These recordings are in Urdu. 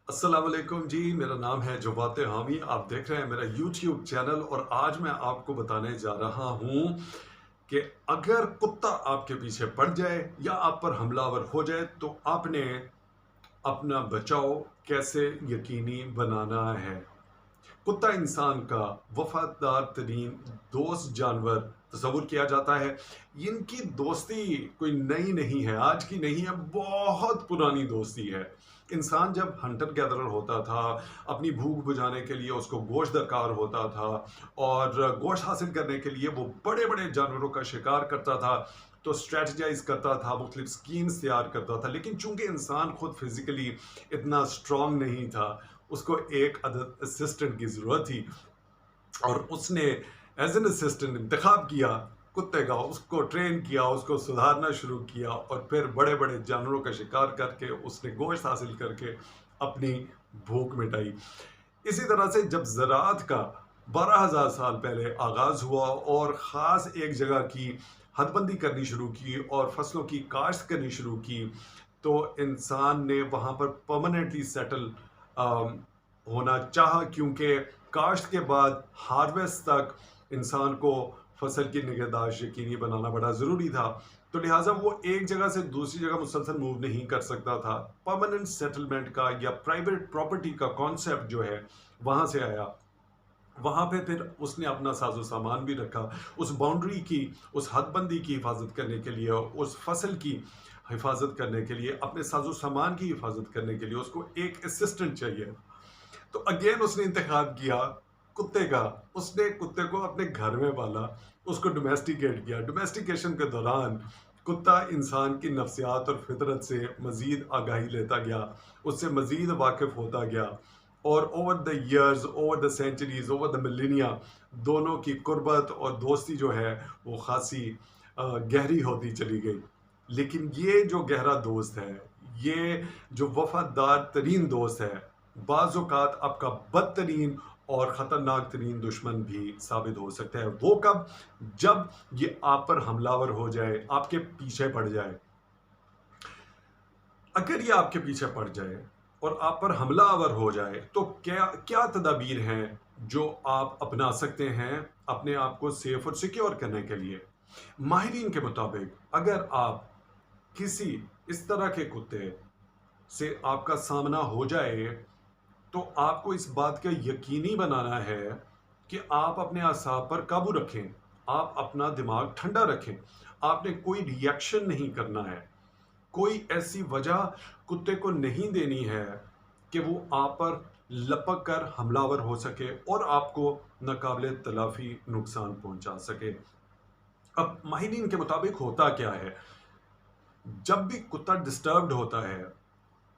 السلام علیکم جی، میرا نام ہے جوات حامی، آپ دیکھ رہے ہیں میرا یوٹیوب چینل اور آج میں آپ کو بتانے جا رہا ہوں کہ اگر کتا آپ کے پیچھے پڑ جائے یا آپ پر حملہ آور ہو جائے تو آپ نے اپنا بچاؤ کیسے یقینی بنانا ہے۔ کتا انسان کا وفادار ترین دوست جانور تصور کیا جاتا ہے۔ ان کی دوستی کوئی نئی نہیں ہے، آج کی نہیں ہے، بہت پرانی دوستی ہے۔ انسان جب ہنٹر گیدرر ہوتا تھا، اپنی بھوک بجھانے کے لیے اس کو گوشت درکار ہوتا تھا اور گوشت حاصل کرنے کے لیے وہ بڑے بڑے جانوروں کا شکار کرتا تھا، تو اسٹریٹجائز کرتا تھا، مختلف سکیمز تیار کرتا تھا، لیکن چونکہ انسان خود فزیکلی اتنا اسٹرانگ نہیں تھا، اس کو ایک عدد اسسٹنٹ کی ضرورت تھی اور اس نے ایز این اسسٹنٹ انتخاب کیا کتے کا، اس کو ٹرین کیا، اس کو سدھارنا شروع کیا اور پھر بڑے بڑے جانوروں کا شکار کر کے اس نے گوشت حاصل کر کے اپنی بھوک مٹائی۔ اسی طرح سے جب زراعت کا 12,000 سال پہلے آغاز ہوا اور خاص ایک جگہ کی حد بندی کرنی شروع کی اور فصلوں کی کاشت کرنی شروع کی، تو انسان نے وہاں پر پرماننٹلی سیٹل ہونا چاہا، کیونکہ کاشت کے بعد ہارویسٹ تک انسان کو فصل کی نگہداشت یقینی بنانا بڑا ضروری تھا، تو لہٰذا وہ ایک جگہ سے دوسری جگہ مسلسل موو نہیں کر سکتا تھا۔ پرماننٹ سیٹلمنٹ کا یا پرائیویٹ پراپرٹی کا کانسیپٹ جو ہے وہاں سے آیا۔ وہاں پہ پھر اس نے اپنا ساز و سامان بھی رکھا، اس باؤنڈری کی، اس حد بندی کی حفاظت کرنے کے لیے، اس فصل کی حفاظت کرنے کے لیے، اپنے ساز و سامان کی حفاظت کرنے کے لیے اس کو ایک اسسٹنٹ چاہیے۔ تو اگین اس نے انتخاب کیا کتے کا، اس نے کتے کو اپنے گھر میں پالا، اس کو ڈومیسٹیکیٹ کیا۔ ڈومیسٹیکیشن کے دوران کتا انسان کی نفسیات اور فطرت سے مزید آگاہی لیتا گیا، اس سے مزید واقف ہوتا گیا اور over the years, over the centuries, over the millennia دونوں کی قربت اور دوستی جو ہے وہ خاصی گہری ہوتی چلی گئی۔ لیکن یہ جو گہرا دوست ہے، یہ جو وفادار ترین دوست ہے، بعض اوقات آپ کا بدترین اور خطرناک ترین دشمن بھی ثابت ہو سکتا ہے۔ وہ کب؟ جب یہ آپ پر حملہ آور ہو جائے، آپ کے پیچھے پڑ جائے۔ اگر یہ آپ کے پیچھے پڑ جائے اور آپ پر حملہ آور ہو جائے تو کیا تدابیر ہیں جو آپ اپنا سکتے ہیں اپنے آپ کو سیف اور سیکیور کرنے کے لیے؟ ماہرین کے مطابق اگر آپ کسی اس طرح کے کتے سے آپ کا سامنا ہو جائے تو آپ کو اس بات کا یقینی بنانا ہے کہ آپ اپنے اعصاب پر قابو رکھیں، آپ اپنا دماغ ٹھنڈا رکھیں، آپ نے کوئی ری ایکشن نہیں کرنا ہے، کوئی ایسی وجہ کتے کو نہیں دینی ہے کہ وہ آپ پر لپک کر حملہ آور ہو سکے اور آپ کو ناقابل تلافی نقصان پہنچا سکے۔ اب ماہرین کے مطابق ہوتا کیا ہے؟ جب بھی کتا ڈسٹربڈ ہوتا ہے،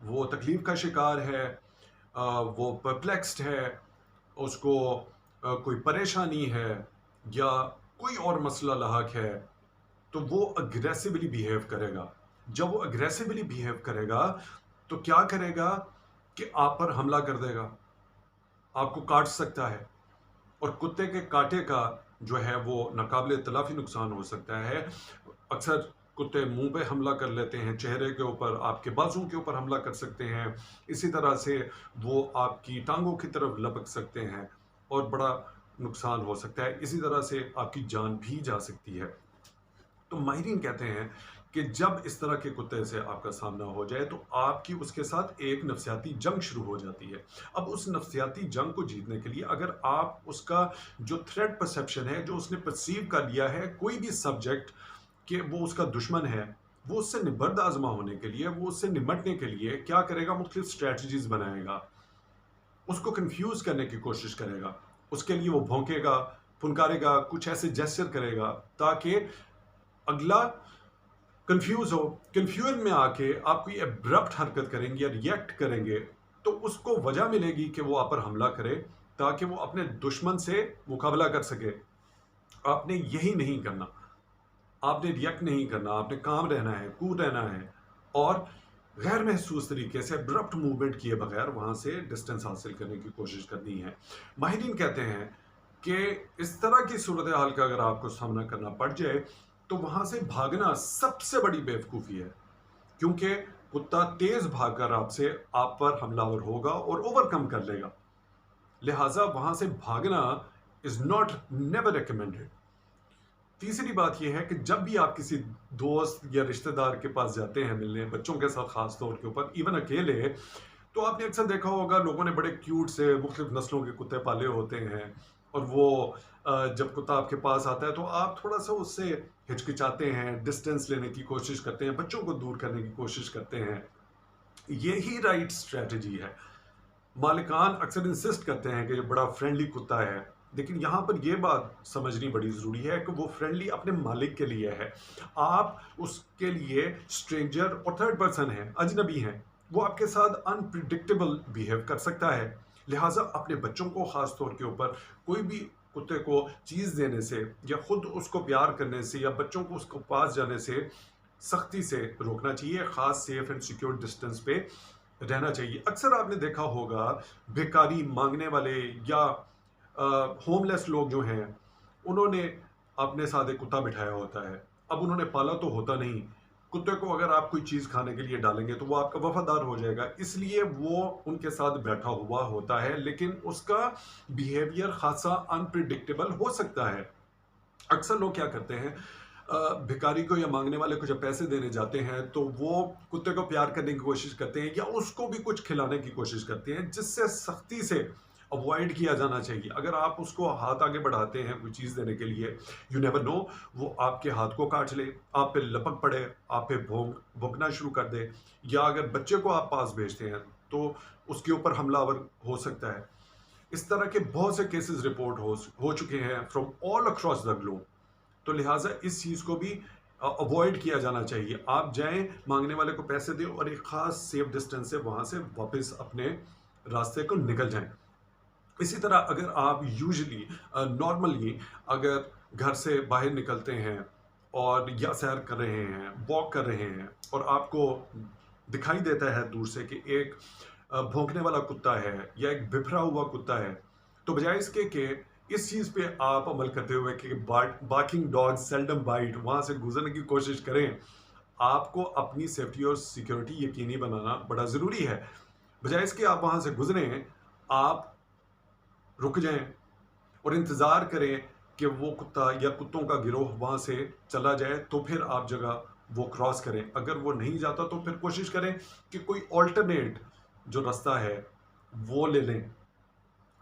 وہ تکلیف کا شکار ہے، وہ پرپلیکسڈ ہے، اس کو کوئی پریشانی ہے یا کوئی اور مسئلہ لاحق ہے، تو وہ اگریسیولی بیہیو کرے گا۔ جب وہ اگریسیولی بیہیو کرے گا تو کیا کرے گا کہ آپ پر حملہ کر دے گا، آپ کو کاٹ سکتا ہے، اور کتے کے کاٹے کا جو ہے وہ ناقابل تلافی نقصان ہو سکتا ہے۔ اکثر کتے منہ پہ حملہ کر لیتے ہیں، چہرے کے اوپر، آپ کے بازو کے اوپر حملہ کر سکتے ہیں، اسی طرح سے وہ آپ کی ٹانگوں کی طرف لپک سکتے ہیں اور بڑا نقصان ہو سکتا ہے، اسی طرح سے آپ کی جان بھی جا سکتی ہے۔ تو ماہرین کہتے ہیں کہ جب اس طرح کے کتے سے آپ کا سامنا ہو جائے تو آپ کی اس کے ساتھ ایک نفسیاتی جنگ شروع ہو جاتی ہے۔ اب اس نفسیاتی جنگ کو جیتنے کے لیے اگر آپ اس کا جو تھریٹ پرسیپشن ہے، جو اس نے پرسیو کر لیا ہے کوئی بھی سبجیکٹ کہ وہ اس کا دشمن ہے، وہ اس سے نبرد آزما ہونے کے لیے، وہ اس سے نمٹنے کے لیے کیا کرے گا؟ مختلف اسٹریٹجیز بنائے گا، اس کو کنفیوز کرنے کی کوشش کرے گا، اس کے لیے وہ بھونکے گا، پھنکارے گا، کچھ ایسے جیسچر کرے گا تاکہ اگلا کنفیوز ہو۔ کنفیوژن میں آ کے آپ کوئی ابرپٹ حرکت کریں گے یا ریئیکٹ کریں گے تو اس کو وجہ ملے گی کہ وہ آپ پر حملہ کرے تاکہ وہ اپنے دشمن سے مقابلہ کر سکے۔ آپ نے یہی نہیں کرنا، آپ نے ریئیکٹ نہیں کرنا، آپ نے کام رہنا ہے، کول رہنا ہے اور غیر محسوس طریقے سے ابرپٹ موومنٹ کیے بغیر وہاں سے ڈسٹنس حاصل کرنے کی کوشش کرنی ہے۔ ماہرین کہتے ہیں کہ اس طرح کی صورتحال کا اگر آپ کو سامنا کرنا پڑ جائے تو وہاں سے بھاگنا سب سے بڑی بیوقوفی ہے، کیونکہ کتا تیز بھاگ کر آپ پر حملہ آور ہوگا اور اوور کم کر لے گا، لہٰذا وہاں سے بھاگنا از ناٹ نیور ریکمینڈیڈ۔ تیسری بات یہ ہے کہ جب بھی آپ کسی دوست یا رشتہ دار کے پاس جاتے ہیں ملنے، بچوں کے ساتھ خاص طور کے اوپر، ایون اکیلے، تو آپ نے اکثر دیکھا ہوگا لوگوں نے بڑے کیوٹ سے مختلف نسلوں کے کتے پالے ہوتے ہیں، اور وہ جب کتا آپ کے پاس آتا ہے تو آپ تھوڑا سا اس سے ہچکچاتے ہیں، ڈسٹینس لینے کی کوشش کرتے ہیں، بچوں کو دور کرنے کی کوشش کرتے ہیں۔ یہی رائٹ اسٹریٹجی ہے۔ مالکان اکثر انسسٹ کرتے ہیں کہ یہ بڑا فرینڈلی کتا ہے، لیکن یہاں پر یہ بات سمجھنی بڑی ضروری ہے کہ وہ فرینڈلی اپنے مالک کے لیے ہے، آپ اس کے لیے اسٹرینجر اور تھرڈ پرسن ہیں، اجنبی ہیں، وہ آپ کے ساتھ انپریڈکٹیبل بیہیو کر سکتا ہے، لہٰذا اپنے بچوں کو خاص طور کے اوپر کوئی بھی کتے کو چیز دینے سے یا خود اس کو پیار کرنے سے یا بچوں کو اس کو پاس جانے سے سختی سے روکنا چاہیے، خاص سیف اینڈ سیکیور ڈسٹینس پہ رہنا چاہیے۔ اکثر آپ نے دیکھا ہوگا بھیکاری مانگنے والے یا ہوم لیس لوگ جو ہیں، انہوں نے اپنے ساتھ ایک کتا بٹھایا ہوتا ہے، اب انہوں نے پالا تو ہوتا نہیں، کتے کو اگر آپ کوئی چیز کھانے کے لیے ڈالیں گے تو وہ آپ کا وفادار ہو جائے گا، اس لیے وہ ان کے ساتھ بیٹھا ہوا ہوتا ہے، لیکن اس کا بیہیویئر خاصا انپریڈکٹیبل ہو سکتا ہے۔ اکثر لوگ کیا کرتے ہیں، بھکاری کو یا مانگنے والے کو جب پیسے دینے جاتے ہیں تو وہ کتے کو پیار کرنے کی کوشش کرتے ہیں یا اس کو بھی کچھ کھلانے کی کوشش کرتے ہیں، جس سے سختی سے اوائڈ کیا جانا چاہیے۔ اگر آپ اس کو ہاتھ آگے بڑھاتے ہیں کوئی چیز دینے کے لیے، یو نیور نو، وہ آپ کے ہاتھ کو کاٹ لے، آپ پہ لپک پڑے، آپ پہ بھونکنا شروع کر دے، یا اگر بچے کو آپ پاس بھیجتے ہیں تو اس کے اوپر حملہ آور ہو سکتا ہے۔ اس طرح کے بہت سے کیسز رپورٹ ہو چکے ہیں from all across the globe, تو لہٰذا اس چیز کو بھی اوائڈ کیا جانا چاہیے۔ آپ جائیں، مانگنے والے کو پیسے دیں اور ایک خاص سیف ڈسٹینس سے وہاں سے واپس اپنے راستے کو نکل جائیں۔ اسی طرح اگر آپ یوزلی نارملی اگر گھر سے باہر نکلتے ہیں اور یا سیر کر رہے ہیں، واک کر رہے ہیں، اور آپ کو دکھائی دیتا ہے دور سے کہ ایک بھونکنے والا کتا ہے یا ایک بپھرا ہوا کتا ہے، تو بجائے اس کے کہ اس چیز پہ آپ عمل کرتے ہوئے کہ بارکنگ ڈاگ سیلڈم بائٹ، وہاں سے گزرنے کی کوشش کریں، آپ کو اپنی سیفٹی اور سیکیورٹی یقینی بنانا بڑا ضروری ہے۔ بجائے اس کے آپ وہاں سے گزریں، آپ رک جائیں اور انتظار کریں کہ وہ کتا یا کتوں کا گروہ وہاں سے چلا جائے تو پھر آپ جگہ وہ کراس کریں۔ اگر وہ نہیں جاتا تو پھر کوشش کریں کہ کوئی آلٹرنیٹ جو راستہ ہے وہ لے لیں،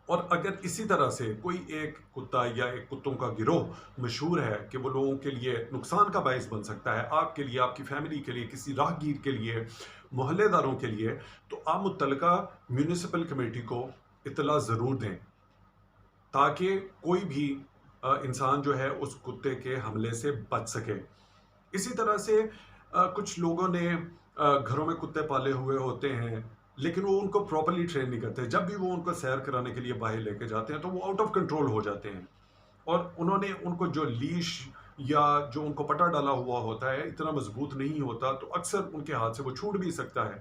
اور اگر اسی طرح سے کوئی ایک کتا یا ایک کتوں کا گروہ مشہور ہے کہ وہ لوگوں کے لیے نقصان کا باعث بن سکتا ہے، آپ کے لیے، آپ کی فیملی کے لیے، کسی راہگیر کے لیے، محلے داروں کے لیے، تو آپ متعلقہ میونسپل کمیٹی کو اطلاع ضرور دیں تاکہ کوئی بھی انسان جو ہے اس کتے کے حملے سے بچ سکے۔ اسی طرح سے کچھ لوگوں نے گھروں میں کتے پالے ہوئے ہوتے ہیں، لیکن وہ ان کو پراپرلی ٹرین نہیں کرتے، جب بھی وہ ان کو سیر کرانے کے لیے باہر لے کے جاتے ہیں تو وہ آؤٹ آف کنٹرول ہو جاتے ہیں، اور انہوں نے ان کو جو لیش یا جو ان کو پٹا ڈالا ہوا ہوتا ہے اتنا مضبوط نہیں ہوتا، تو اکثر ان کے ہاتھ سے وہ چھوٹ بھی سکتا ہے۔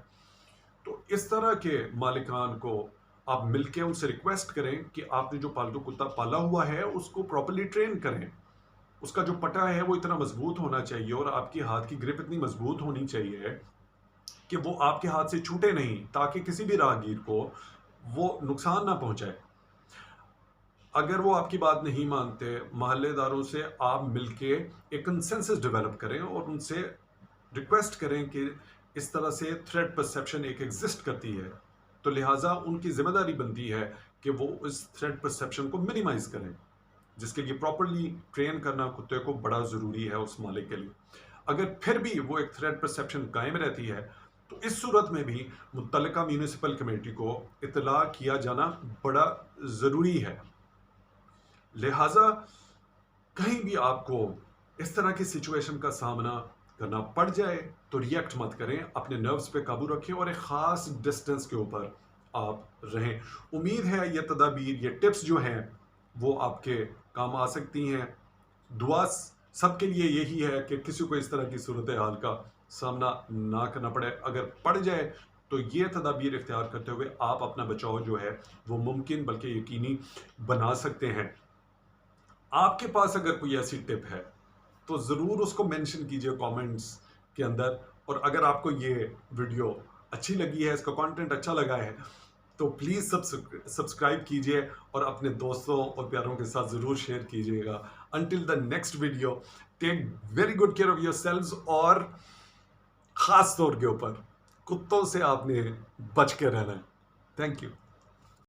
تو اس طرح کے مالکان کو آپ مل کے ان سے ریکویسٹ کریں کہ آپ نے جو پالتو کتا پالا ہوا ہے اس کو پراپرلی ٹرین کریں، اس کا جو پٹا ہے وہ اتنا مضبوط ہونا چاہیے اور آپ کی ہاتھ کی گرپ اتنی مضبوط ہونی چاہیے کہ وہ آپ کے ہاتھ سے چھوٹے نہیں، تاکہ کسی بھی راہگیر کو وہ نقصان نہ پہنچائے۔ اگر وہ آپ کی بات نہیں مانتے، محلے داروں سے آپ مل کے ایک کنسنسس ڈیولپ کریں اور ان سے ریکویسٹ کریں کہ اس طرح سے تھریٹ پرسیپشن ایک ایگزسٹ کرتی ہے، تو لہٰذا ان کی ذمہ داری بنتی ہے کہ وہ اس تھریٹ پرسیپشن کو منیمائز کریں، جس کے لیے پراپرلی ٹرین کرنا کتے کو بڑا ضروری ہے اس مالک کے لیے۔ اگر پھر بھی وہ ایک تھریٹ پرسیپشن قائم رہتی ہے تو اس صورت میں بھی متعلقہ میونسپل کمیٹی کو اطلاع کیا جانا بڑا ضروری ہے۔ لہٰذا کہیں بھی آپ کو اس طرح کی سچویشن کا سامنا کرنا پڑ جائے تو ریئیکٹ مت کریں، اپنے نروز پہ قابو رکھیں اور ایک خاص ڈسٹینس کے اوپر آپ رہیں۔ امید ہے یہ تدابیر، یہ ٹپس جو ہیں وہ آپ کے کام آ سکتی ہیں۔ دعا سب کے لیے یہی ہے کہ کسی کو اس طرح کی صورتحال کا سامنا نہ کرنا پڑے، اگر پڑ جائے تو یہ تدابیر اختیار کرتے ہوئے آپ اپنا بچاؤ جو ہے وہ ممکن بلکہ یقینی بنا سکتے ہیں۔ آپ کے پاس اگر کوئی ایسی ٹپ ہے تو ضرور اس کو مینشن کیجئے کامنٹس کے اندر، اور اگر آپ کو یہ ویڈیو اچھی لگی ہے، اس کا کانٹینٹ اچھا لگا ہے، تو پلیز سبسکرائب کیجئے اور اپنے دوستوں اور پیاروں کے ساتھ ضرور شیئر کیجئے گا. Until the next video, take very good care of yourselves, اور خاص طور کے اوپر کتوں سے آپ نے بچ کے رہنا ہے. Thank you.